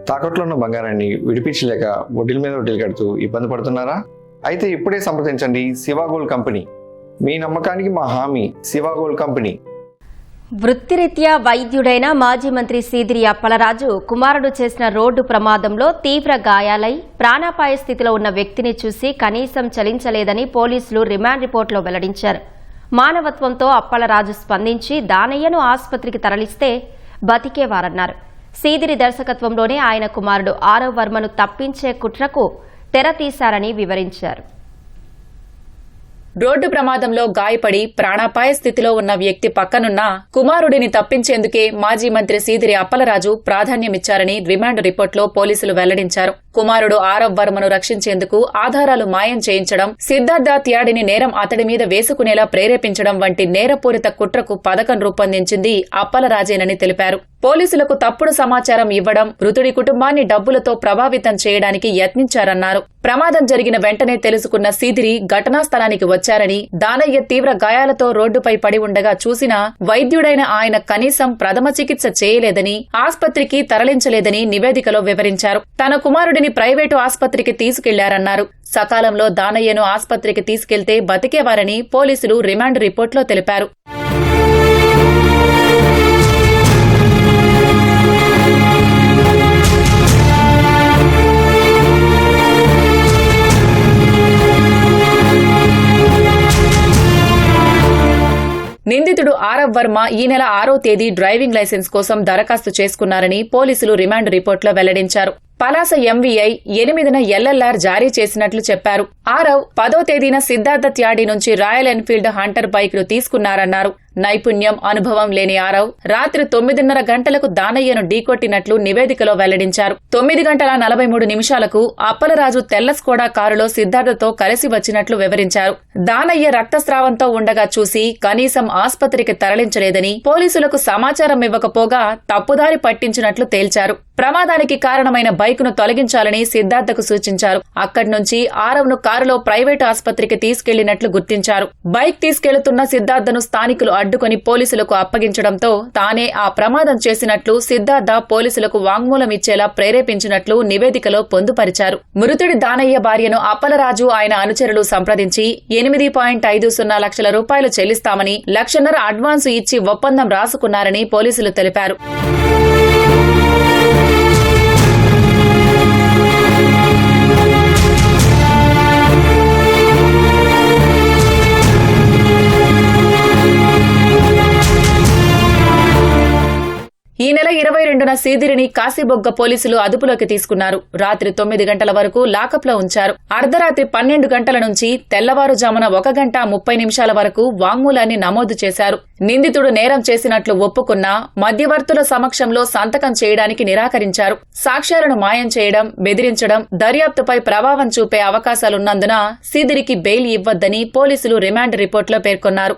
తాకట్లో ఉన్న బంగారాన్ని విడిపించలేక వడ్డీల మీద వడ్డీలు కడుతూ ఇబ్బంది పడుతున్నారా? అయితే ఇప్పుడే సంప్రదించండి శివ గోల్డ్ కంపెనీ. మీ నమ్మకానికి మా హామీ శివ గోల్డ్ కంపెనీ. వృత్తిరీత్యా వైద్యుడైన మాజీ మంత్రి సీదిరి అప్పలరాజు కుమారుడు చేసిన రోడ్డు ప్రమాదంలో తీవ్ర గాయాలై ప్రాణాపాయ స్థితిలో ఉన్న వ్యక్తిని చూసి కనీసం చలించలేదని పోలీసులు రిమాండ్ రిపోర్టులో వెల్లడించారు. మానవత్వంతో అప్పలరాజు స్పందించి దానయ్యను ఆసుపత్రికి తరలిస్తే బతికేవారన్నారు. సీదిరి దర్శకత్వంలోనే ఆయన కుమారుడు ఆరవ్ వర్మను తప్పించే కుట్రకు తెర తీశారని వివరించారు. రోడ్డు ప్రమాదంలో గాయపడి ప్రాణాపాయ స్థితిలో ఉన్న వ్యక్తి పక్కనున్న కుమారుడిని తప్పించేందుకే మాజీ మంత్రి సీదిరి అప్పలరాజు ప్రాధాన్యమిచ్చారని రిమాండ్ రిపోర్టులో పోలీసులు వెల్లడించారు. కుమారుడు ఆరవ్ వర్మను రక్షించేందుకు ఆధారాలు మాయం చేయించడం, సిద్ధార్థ త్యాడిని నేరం అతడి మీద వేసుకునేలా ప్రేరేపించడం వంటి నేరపూరిత కుట్రకు పథకం రూపొందించింది అప్పలరాజేనని తెలిపారు. పోలీసులకు తప్పుడు సమాచారం ఇవ్వడం, మృతుడి కుటుంబాన్ని డబ్బులతో ప్రభావితం చేయడానికి యత్నించారన్నారు. ప్రమాదం జరిగిన వెంటనే తెలుసుకున్న సీదిరి ఘటనా స్థలానికి వచ్చారని, దానయ్య తీవ్ర గాయాలతో రోడ్డుపై పడి ఉండగా చూసినా వైద్యుడైన ఆయన కనీసం ప్రథమ చికిత్స చేయలేదని, ఆస్పత్రికి తరలించలేదని నివేదికలో వివరించారు. తన కుమారుడిని ప్రైవేటు ఆస్పత్రికి తీసుకెళ్లారన్నారు. సకాలంలో దానయ్యను ఆస్పత్రికి తీసుకెళ్తే బతికేవారని పోలీసులు రిమాండ్ రిపోర్టులో తెలిపారు. నిందితుడు ఆరవ్ వర్మ ఈ నెల 6వ తేదీ డ్రైవింగ్ లైసెన్స్ కోసం దరఖాస్తు చేసుకున్నారని పోలీసులు రిమాండ్ రిపోర్టులో వెల్లడించారు. పలాస ఎంవీఐ 8న ఎల్ఎల్ఆర్ జారీ చేసినట్లు చెప్పారు. ఆరవ్ 10వ తేదీన సిద్ధార్థ త్యాడి నుంచి రాయల్ ఎన్ఫీల్డ్ హంటర్ బైక్ ను తీసుకున్నారన్నారు. నైపుణ్యం, అనుభవం లేని ఆరవ్ రాత్రి 9:30 గంటలకు దానయ్యను ఢీకొట్టినట్లు నివేదికలో వెల్లడించారు. 9:43 అప్పలరాజు తెల్ల స్కోడా కారులో సిద్ధార్థతో కలిసి వచ్చినట్లు వివరించారు. దానయ్య రక్తస్రావంతో ఉండగా చూసి కనీసం ఆస్పత్రికి తరలించలేదని, పోలీసులకు సమాచారం ఇవ్వకపోగా తప్పుదారి పట్టించినట్లు తేల్చారు. ప్రమాదానికి కారణమైన బైకును తొలగించాలని సిద్ధార్థకు సూచించారు. అక్కడి నుంచి ఆరవ్ను కారులో ప్రైవేటు ఆస్పత్రికి తీసుకెళ్లినట్లు గుర్తించారు. బైక్ తీసుకెళ్తున్న సిద్ధార్థను స్థానికులు అడ్డుకుని పోలీసులకు అప్పగించడంతో తానే ఆ ప్రమాదం చేసినట్లు సిద్ధార్థ పోలీసులకు వాంగ్మూలం ఇచ్చేలా ప్రేరేపించినట్లు నివేదికలో పొందుపరిచారు. మృతుడి దానయ్య భార్యను అప్పలరాజు ఆయన అనుచరులు సంప్రదించి 8.50 లక్షల రూపాయలు చెల్లిస్తామని, 1.5 లక్షల అడ్వాన్సు ఇచ్చి ఒప్పందం రాసుకున్నారని పోలీసులు తెలిపారు. ఈ నెల 22న సీదిరిని కాశీబొగ్గ పోలీసులు అదుపులోకి తీసుకున్నారు. రాత్రి 9 గంటల వరకు లాకప్లో ఉంచారు. అర్ధరాత్రి 12 గంటల నుంచి తెల్లవారుజామున 1 గంట 30 నిమిషాల వరకు వాంగ్మూలాన్ని నమోదు చేశారు. నిందితుడు నేరం చేసినట్లు ఒప్పుకున్నా మధ్యవర్తుల సమక్షంలో సంతకం చేయడానికి నిరాకరించారు. సాక్ష్యాలను మాయం చేయడం, బెదిరించడం, దర్యాప్తుపై ప్రభావం చూపే అవకాశాలున్నందున సీదిరికి బెయిల్ ఇవ్వొద్దని పోలీసులు రిమాండ్ రిపోర్టులో పేర్కొన్నారు.